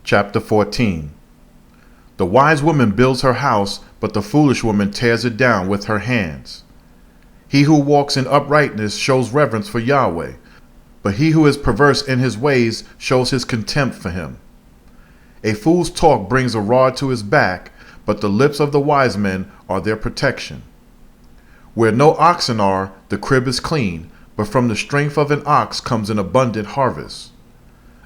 Chapter 14. The wise woman builds her house, but the foolish woman tears it down with her hands. He who walks in uprightness shows reverence for Yahweh, but he who is perverse in his ways shows his contempt for him. A fool's talk brings a rod to his back, but the lips of the wise men are their protection. Where no oxen are, the crib is clean, but from the strength of an ox comes an abundant harvest.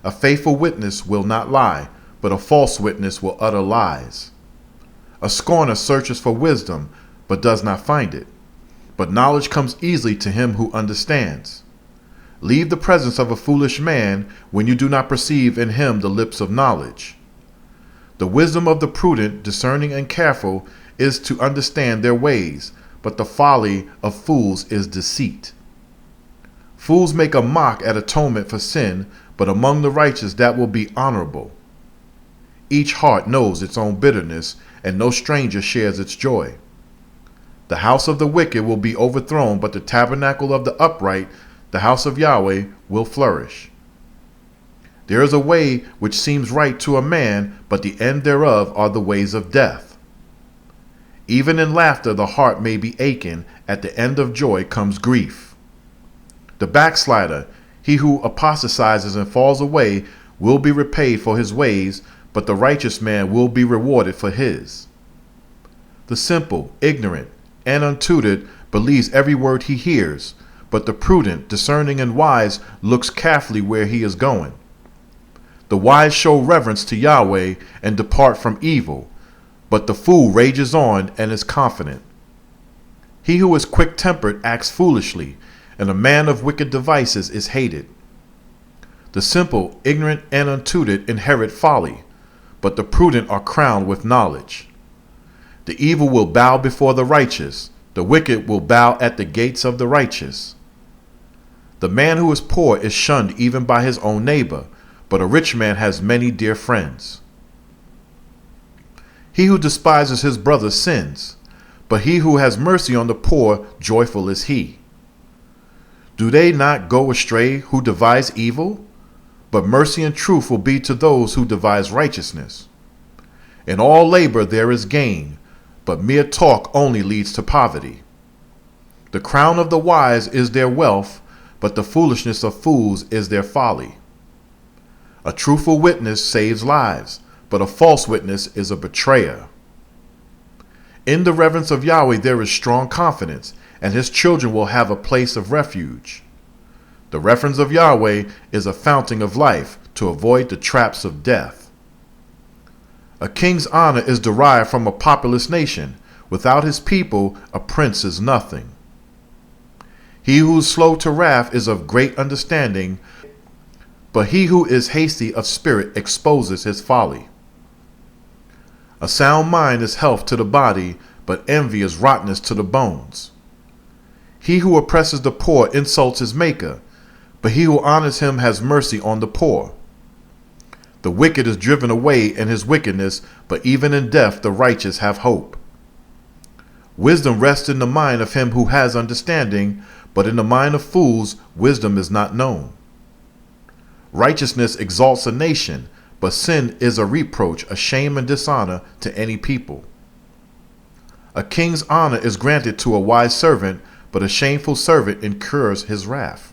A faithful witness will not lie, but a false witness will utter lies. A scorner searches for wisdom, but does not find it. But knowledge comes easily to him who understands. Leave the presence of a foolish man when you do not perceive in him the lips of knowledge. The wisdom of the prudent, discerning and careful, is to understand their ways, but the folly of fools is deceit. Fools make a mock at atonement for sin, but among the righteous that will be honorable. Each heart knows its own bitterness, and no stranger shares its joy. The house of the wicked will be overthrown, but the tabernacle of the upright, the house of Yahweh, will flourish. There is a way which seems right to a man, but the end thereof are the ways of death. Even in laughter the heart may be aching, at the end of joy comes grief. The backslider, he who apostatizes and falls away, will be repaid for his ways, but the righteous man will be rewarded for his. The simple, ignorant, and untutored believes every word he hears, but the prudent, discerning, and wise looks carefully where he is going. The wise show reverence to Yahweh and depart from evil, but the fool rages on and is confident. He who is quick-tempered acts foolishly, and a man of wicked devices is hated. The simple, ignorant, and untutored inherit folly, but the prudent are crowned with knowledge. The evil will bow before the righteous, the wicked will bow at the gates of the righteous. The man who is poor is shunned even by his own neighbor, but a rich man has many dear friends. He who despises his brother sins, but he who has mercy on the poor, joyful is he. Do they not go astray who devise evil? But mercy and truth will be to those who devise righteousness. In all labor there is gain, but mere talk only leads to poverty. The crown of the wise is their wealth, but the foolishness of fools is their folly. A truthful witness saves lives, but a false witness is a betrayer. In the reverence of Yahweh there is strong confidence, and his children will have a place of refuge. The reverence of Yahweh is a fountain of life to avoid the traps of death. A king's honor is derived from a populous nation. Without his people, a prince is nothing. He who is slow to wrath is of great understanding, but he who is hasty of spirit exposes his folly. A sound mind is health to the body, but envy is rottenness to the bones. He who oppresses the poor insults his maker, but he who honors him has mercy on the poor. The wicked is driven away in his wickedness, but even in death the righteous have hope. Wisdom rests in the mind of him who has understanding, but in the mind of fools wisdom is not known. Righteousness exalts a nation, but sin is a reproach, a shame and dishonor to any people. A king's honor is granted to a wise servant, but a shameful servant incurs his wrath.